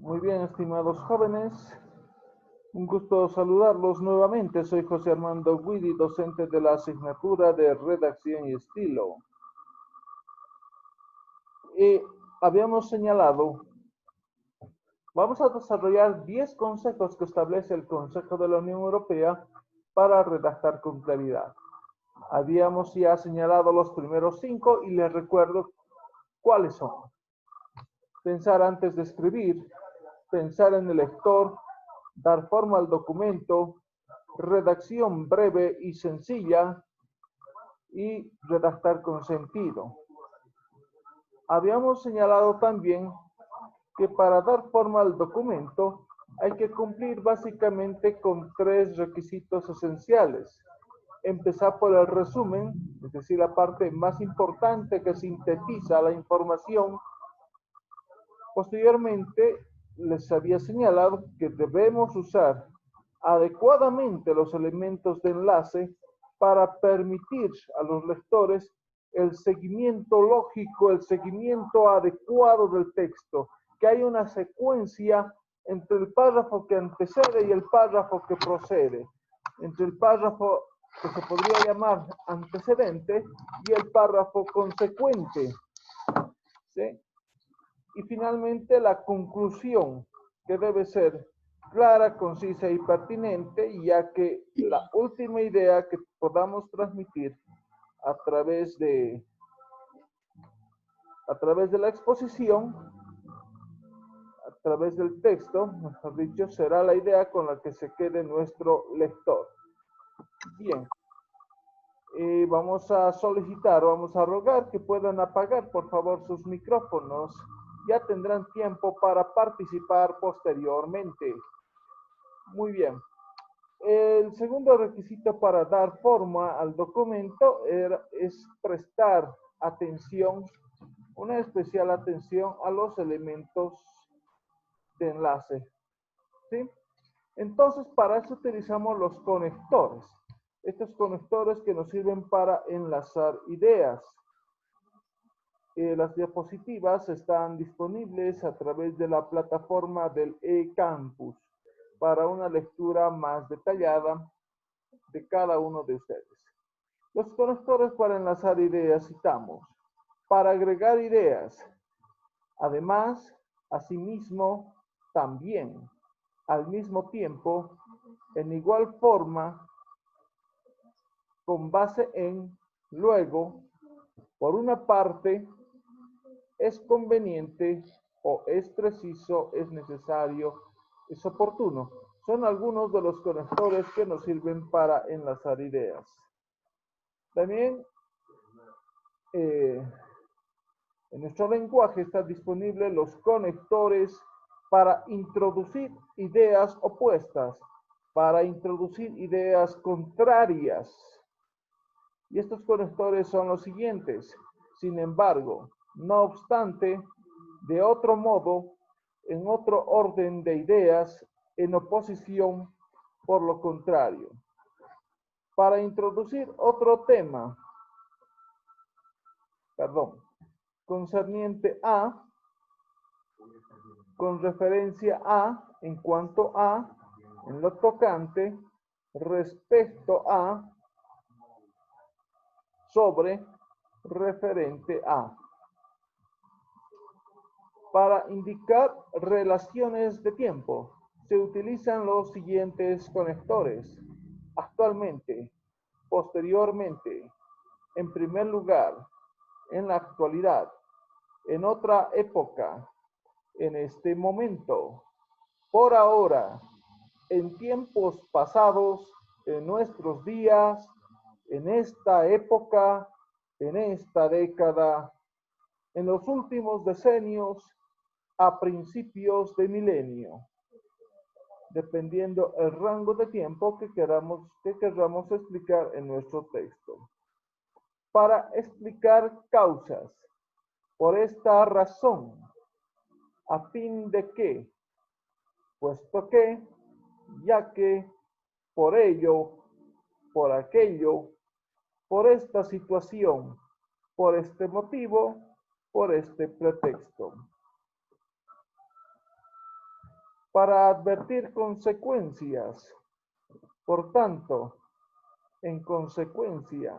Muy bien, estimados jóvenes. Un gusto saludarlos nuevamente. Soy José Armando Guidi, docente de la asignatura de Redacción y Estilo. Y habíamos señalado, vamos a desarrollar 10 consejos que establece el Consejo de la Unión Europea para redactar con claridad. Habíamos ya señalado los primeros 5 y les recuerdo cuáles son. Pensar antes de escribir, pensar en el lector, dar forma al documento, redacción breve y sencilla y redactar con sentido. Habíamos señalado también que para dar forma al documento hay que cumplir básicamente con 3 requisitos esenciales. Empezar por el resumen, es decir, la parte más importante que sintetiza la información. Posteriormente, les había señalado que debemos usar adecuadamente los elementos de enlace para permitir a los lectores el seguimiento lógico, el seguimiento adecuado del texto, que hay una secuencia entre el párrafo que antecede y el párrafo que procede, entre el párrafo que se podría llamar antecedente y el párrafo consecuente, ¿sí? Y finalmente la conclusión, que debe ser clara, concisa y pertinente, ya que la última idea que podamos transmitir a través de la exposición, a través del texto, mejor dicho, será la idea con la que se quede nuestro lector. Bien, vamos a solicitar, vamos a rogar que puedan apagar por favor sus micrófonos. Ya tendrán tiempo para participar posteriormente. Muy bien. El segundo requisito para dar forma al documento es prestar atención, una especial atención a los elementos de enlace, ¿sí? Entonces, para eso utilizamos los conectores. Estos conectores que nos sirven para enlazar ideas. Las diapositivas están disponibles a través de la plataforma del eCampus para una lectura más detallada de cada uno de ustedes. Los conectores para enlazar ideas citamos: para agregar ideas, además, asimismo, también, al mismo tiempo, en igual forma, con base en, luego, por una parte, es conveniente o es preciso, es necesario, es oportuno. Son algunos de los conectores que nos sirven para enlazar ideas. También en nuestro lenguaje están disponibles los conectores para introducir ideas opuestas, para introducir ideas contrarias. Y estos conectores son los siguientes: sin embargo, no obstante, de otro modo, en otro orden de ideas, en oposición, por lo contrario. Para introducir otro tema, concerniente a, con referencia a, en cuanto a, en lo tocante, respecto a, sobre, referente a. Para indicar relaciones de tiempo, se utilizan los siguientes conectores: actualmente, posteriormente, en primer lugar, en la actualidad, en otra época, en este momento, por ahora, en tiempos pasados, en nuestros días, en esta época, en esta década, en los últimos decenios, a principios de milenio, dependiendo el rango de tiempo que queramos explicar en nuestro texto. Para explicar causas, por esta razón, a fin de que, puesto que, ya que, por ello, por aquello, por esta situación, por este motivo, por este pretexto. para advertir consecuencias. Por tanto, en consecuencia,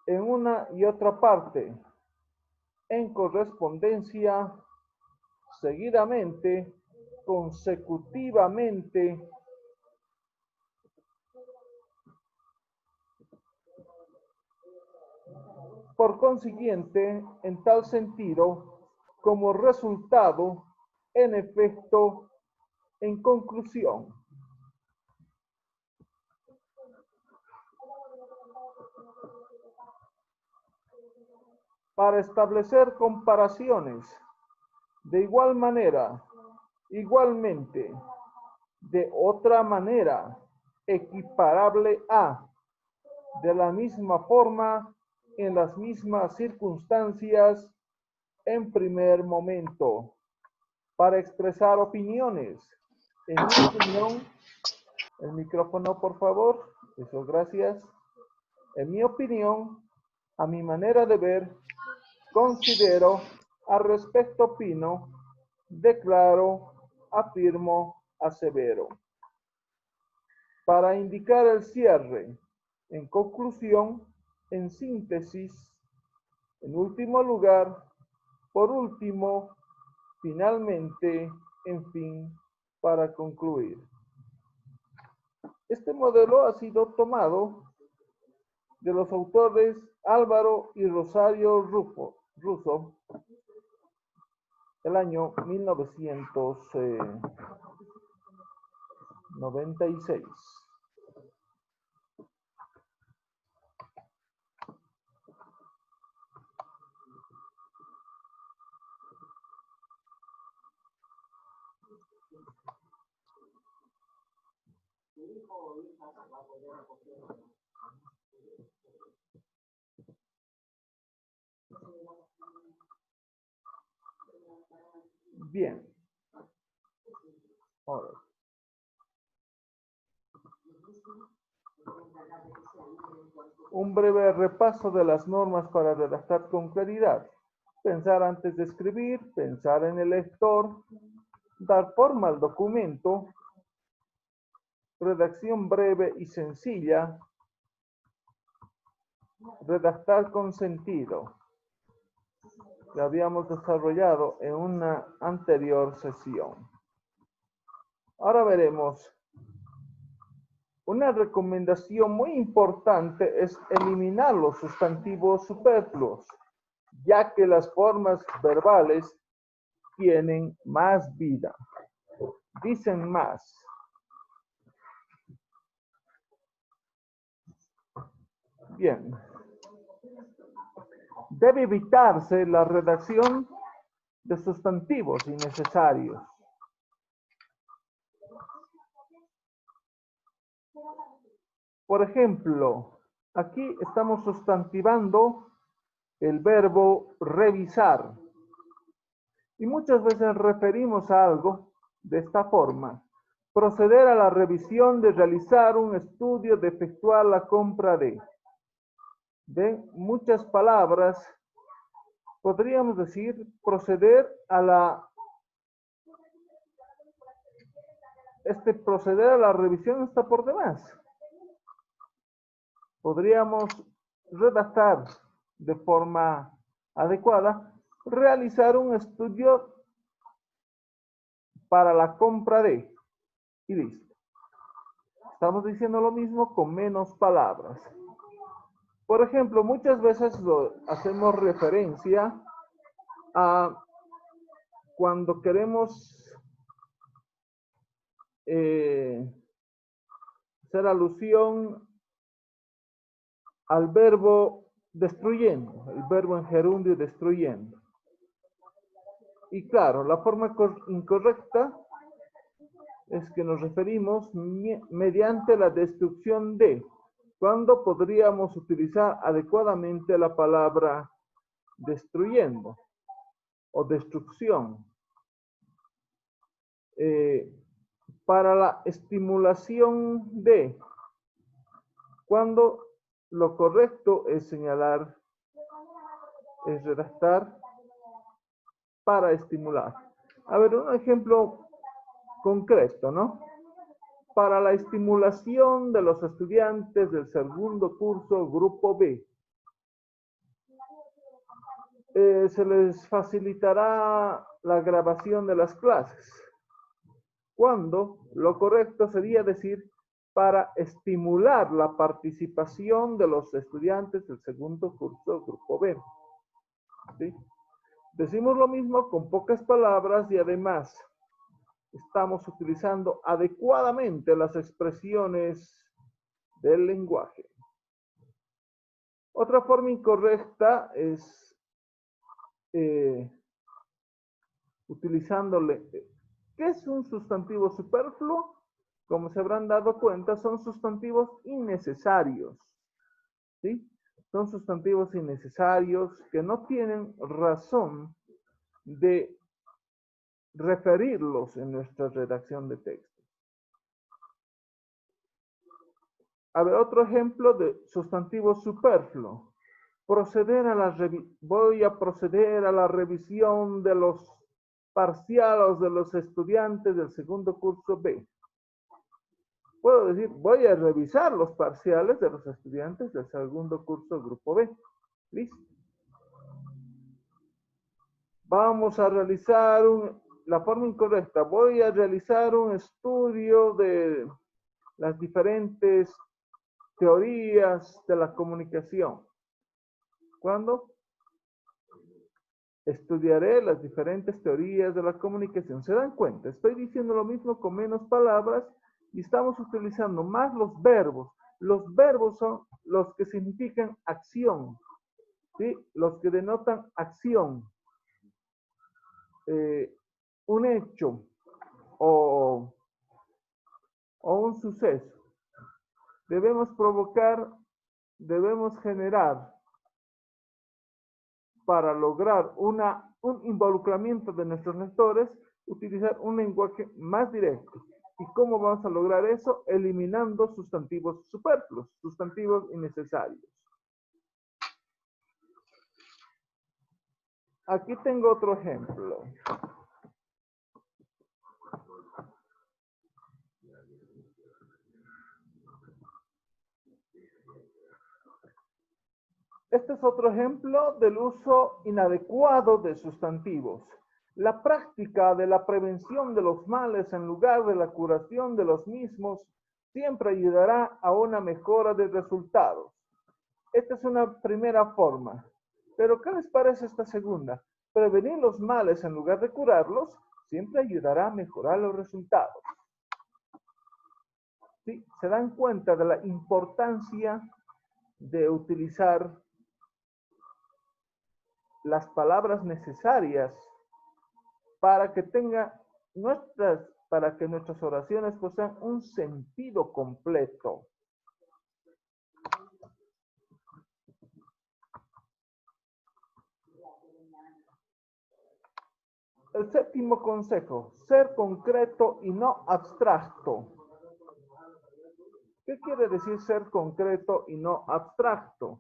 en una y otra parte, en correspondencia, seguidamente, consecutivamente, por consiguiente, en tal sentido, como resultado, en efecto, en conclusión. Para establecer comparaciones, de igual manera, igualmente, de otra manera, equiparable a, de la misma forma, en las mismas circunstancias, en primer momento, para expresar opiniones. En mi opinión, el micrófono, por favor. Eso, gracias. En mi opinión, a mi manera de ver, considero, al respecto opino, declaro, afirmo, asevero. Para indicar el cierre, en conclusión, en síntesis, en último lugar, por último, finalmente, en fin, para concluir. Este modelo ha sido tomado de los autores Álvaro y Rosario Russo, el año 1996. Bien. Ahora. Un breve repaso de las normas para redactar con claridad. Pensar antes de escribir, pensar en el lector, dar forma al documento, redacción breve y sencilla, redactar con sentido. Lo habíamos desarrollado en una anterior sesión. Ahora veremos. Una recomendación muy importante es eliminar los sustantivos superfluos, ya que las formas verbales tienen más vida, dicen más. Bien. Debe evitarse la redacción de sustantivos innecesarios. Por ejemplo, aquí estamos sustantivando el verbo revisar. Y muchas veces referimos a algo de esta forma. Proceder a la revisión de realizar un estudio, de efectuar la compra de. ¿Ven? Muchas palabras. Podríamos decir proceder a la... proceder a la revisión está por demás. Podríamos redactar de forma adecuada, realizar un estudio para la compra de, y listo. Estamos diciendo lo mismo con menos palabras. Por ejemplo, muchas veces hacemos referencia a cuando queremos hacer alusión al verbo destruyendo, el verbo en gerundio destruyendo. Y claro, la forma incorrecta es que nos referimos mediante la destrucción de, cuando podríamos utilizar adecuadamente la palabra destruyendo o destrucción. Para la estimulación de, cuando lo correcto es señalar, es redactar para estimular. A ver, un ejemplo concreto, ¿no? Para la estimulación de los estudiantes del segundo curso, grupo B, se les facilitará la grabación de las clases, cuando lo correcto sería decir para estimular la participación de los estudiantes del segundo curso, grupo B. ¿Sí? Decimos lo mismo con pocas palabras y además estamos utilizando adecuadamente las expresiones del lenguaje. Otra forma incorrecta es utilizándole. ¿Qué es un sustantivo superfluo? Como se habrán dado cuenta, son sustantivos innecesarios. ¿Sí? Son sustantivos innecesarios que no tienen razón de referirlos en nuestra redacción de texto. A ver, otro ejemplo de sustantivo superfluo. Voy a proceder a la revisión de los parciales de los estudiantes del segundo curso B. Puedo decir, voy a revisar los parciales de los estudiantes del segundo curso grupo B. ¿Listo? Vamos a realizar la forma incorrecta. Voy a realizar un estudio de las diferentes teorías de la comunicación. ¿Cuándo? Estudiaré las diferentes teorías de la comunicación. ¿Se dan cuenta? Estoy diciendo lo mismo con menos palabras y estamos utilizando más los verbos. Los verbos son los que significan acción, ¿sí? Los que denotan acción. Un hecho o un suceso. Debemos generar para lograr un involucramiento de nuestros lectores, utilizar un lenguaje más directo. ¿Y cómo vamos a lograr eso? Eliminando sustantivos superfluos, sustantivos innecesarios. Aquí tengo otro ejemplo. Este es otro ejemplo del uso inadecuado de sustantivos. La práctica de la prevención de los males en lugar de la curación de los mismos siempre ayudará a una mejora de resultados. Esta es una primera forma. Pero ¿qué les parece esta segunda? Prevenir los males en lugar de curarlos siempre ayudará a mejorar los resultados. ¿Sí? ¿Se dan cuenta de la importancia de utilizar las palabras necesarias para que nuestras oraciones posean un sentido completo? El séptimo consejo, ser concreto y no abstracto. ¿Qué quiere decir ser concreto y no abstracto?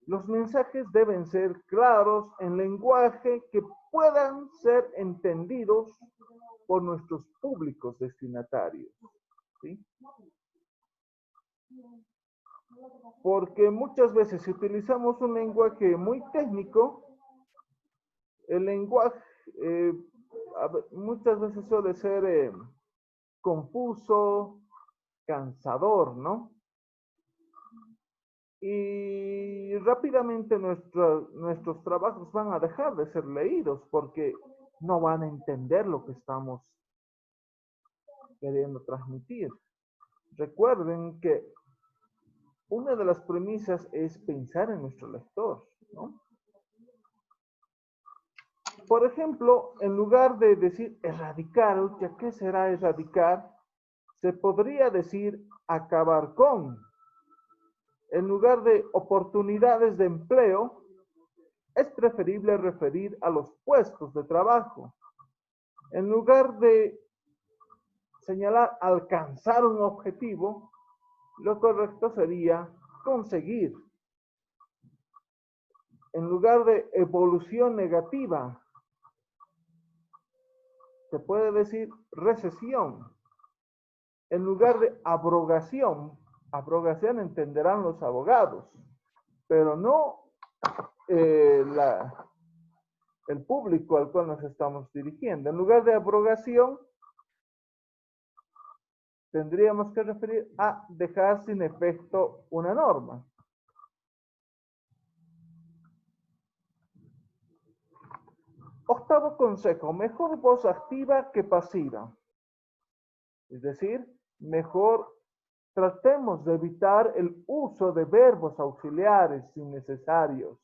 Los mensajes deben ser claros en lenguaje que puedan ser entendidos por nuestros públicos destinatarios. ¿Sí? Porque muchas veces si utilizamos un lenguaje muy técnico, el lenguaje muchas veces suele ser confuso, cansador, ¿no? Y rápidamente nuestros trabajos van a dejar de ser leídos porque no van a entender lo que estamos queriendo transmitir. Recuerden que una de las premisas es pensar en nuestro lector, ¿no? Por ejemplo, en lugar de decir erradicar, ¿qué será erradicar? Se podría decir acabar con. En lugar de oportunidades de empleo, es preferible referir a los puestos de trabajo. En lugar de señalar alcanzar un objetivo, Lo correcto sería conseguir. En lugar de evolución negativa, se puede decir recesión. En lugar de abrogación, abrogación entenderán los abogados, pero no el público al cual nos estamos dirigiendo. En lugar de abrogación, tendríamos que referir a dejar sin efecto una norma. Octavo consejo, mejor voz activa que pasiva. Es decir, mejor tratemos de evitar el uso de verbos auxiliares innecesarios.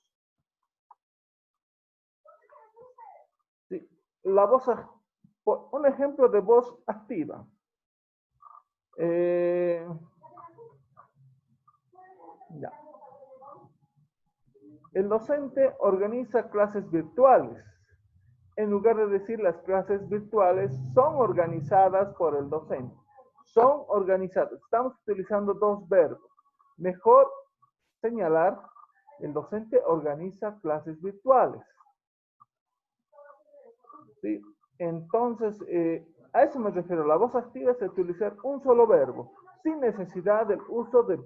Sí, la voz, un ejemplo de voz activa. Ya. El docente organiza clases virtuales. En lugar de decir las clases virtuales son organizadas por el docente. Son organizadas. Estamos utilizando dos verbos. Mejor señalar, el docente organiza clases virtuales. ¿Sí? Entonces, a eso me refiero. La voz activa es utilizar un solo verbo, sin necesidad del uso de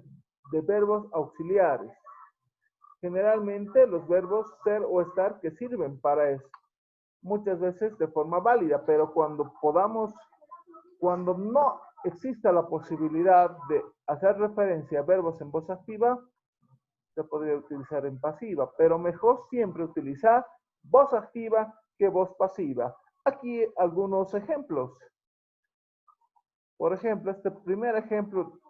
verbos auxiliares. Generalmente los verbos ser o estar que sirven para eso. Muchas veces de forma válida, pero cuando no exista la posibilidad de hacer referencia a verbos en voz activa, se podría utilizar en pasiva, pero mejor siempre utilizar voz activa que voz pasiva. Aquí algunos ejemplos. Por ejemplo, este primer ejemplo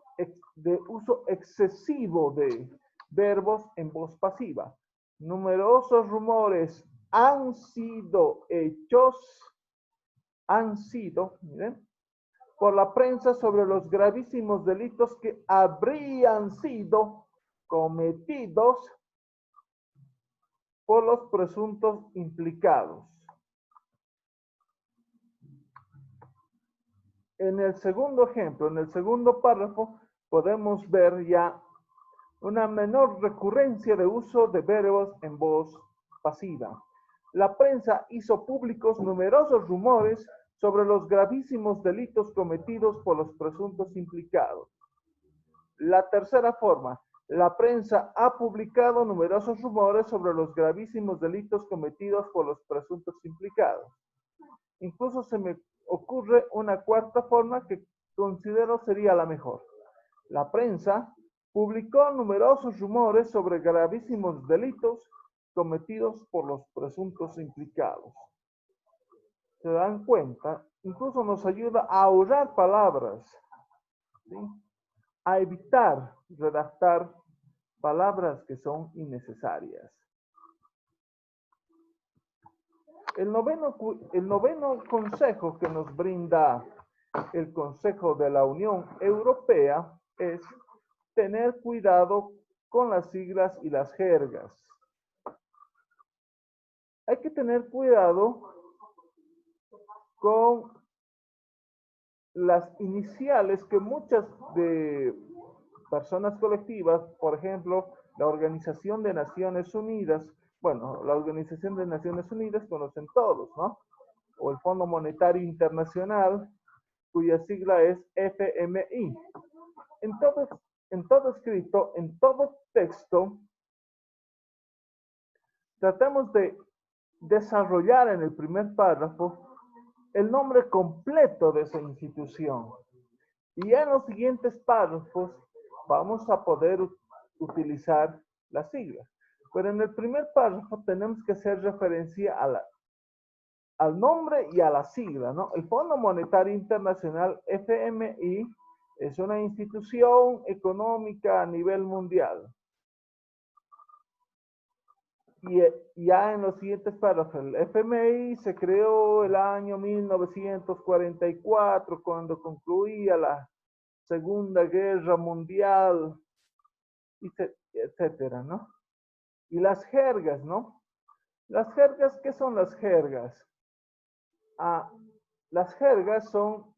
de uso excesivo de verbos en voz pasiva. Numerosos rumores han sido hechos, miren, por la prensa sobre los gravísimos delitos que habrían sido cometidos por los presuntos implicados. En el segundo ejemplo, en el segundo párrafo, podemos ver ya una menor recurrencia de uso de verbos en voz pasiva. La prensa hizo públicos numerosos rumores sobre los gravísimos delitos cometidos por los presuntos implicados. La tercera forma, la prensa ha publicado numerosos rumores sobre los gravísimos delitos cometidos por los presuntos implicados. Incluso se me ocurre una cuarta forma que considero sería la mejor. La prensa publicó numerosos rumores sobre gravísimos delitos cometidos por los presuntos implicados. ¿Se dan cuenta? Incluso nos ayuda a ahorrar palabras, ¿sí? A evitar redactar palabras que son innecesarias. El noveno consejo que nos brinda el Consejo de la Unión Europea es tener cuidado con las siglas y las jergas. Hay que tener cuidado con las iniciales que muchas de personas colectivas, por ejemplo, la Organización de Naciones Unidas, bueno, la Organización de Naciones Unidas conocen todos, ¿no? O el Fondo Monetario Internacional, cuya sigla es FMI. En todo escrito, en todo texto, tratamos de desarrollar en el primer párrafo el nombre completo de esa institución. Y en los siguientes párrafos vamos a poder utilizar las siglas. Pero en el primer párrafo tenemos que hacer referencia al nombre y a la sigla, ¿no? El Fondo Monetario Internacional, FMI, es una institución económica a nivel mundial. Y ya en los siguientes párrafos, el FMI se creó el año 1944, cuando concluía la Segunda Guerra Mundial, etcétera, ¿no? Y las jergas, ¿no? Las jergas, ¿qué son las jergas? Las jergas son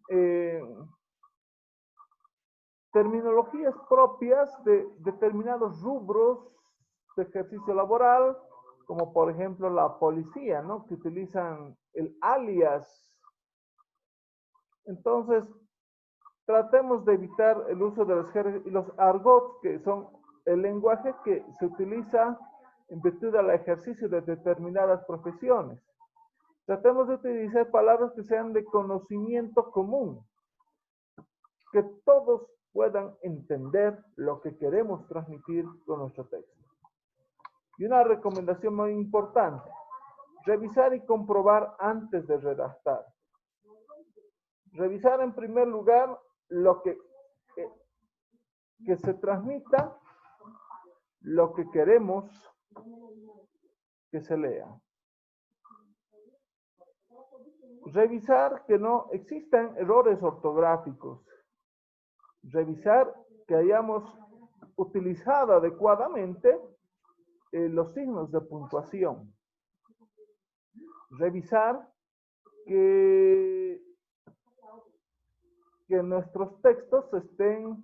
terminologías propias de determinados rubros de ejercicio laboral, como por ejemplo la policía, ¿no? Que utilizan el alias. Entonces, tratemos de evitar el uso de los jergas y los argots, que son el lenguaje que se utiliza en virtud del ejercicio de determinadas profesiones. Tratemos de utilizar palabras que sean de conocimiento común, que todos puedan entender lo que queremos transmitir con nuestro texto. Y una recomendación muy importante, revisar y comprobar antes de redactar. Revisar en primer lugar lo que se transmita, lo que queremos que se lea. Revisar que no existan errores ortográficos. Revisar que hayamos utilizado adecuadamente los signos de puntuación. Revisar que nuestros textos estén,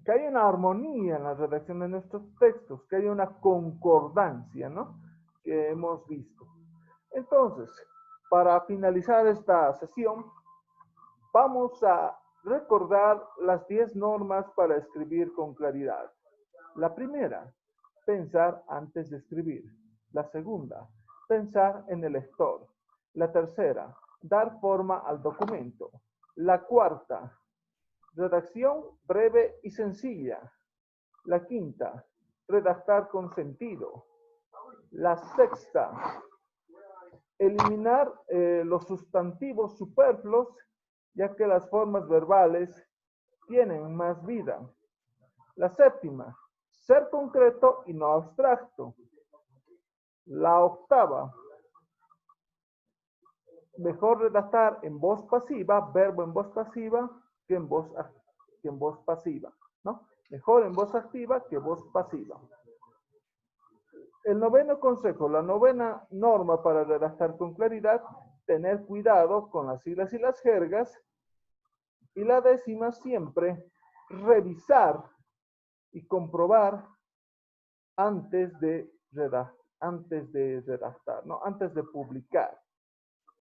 que haya una armonía en la redacción de nuestros textos, que haya una concordancia, ¿no? Que hemos visto. Entonces, para finalizar esta sesión, vamos a recordar las 10 normas para escribir con claridad. La primera, pensar antes de escribir. La segunda, pensar en el lector. La tercera, dar forma al documento. La cuarta, redacción breve y sencilla. La quinta, redactar con sentido. La sexta, eliminar los sustantivos superfluos, ya que las formas verbales tienen más vida. La séptima, ser concreto y no abstracto. La octava, mejor redactar en voz pasiva, verbo en voz pasiva, que en voz pasiva, ¿no? Mejor en voz activa que voz pasiva. El noveno consejo, la novena norma para redactar con claridad, tener cuidado con las siglas y las jergas. Y la décima, siempre revisar y comprobar antes de redactar, ¿no? Antes de publicar.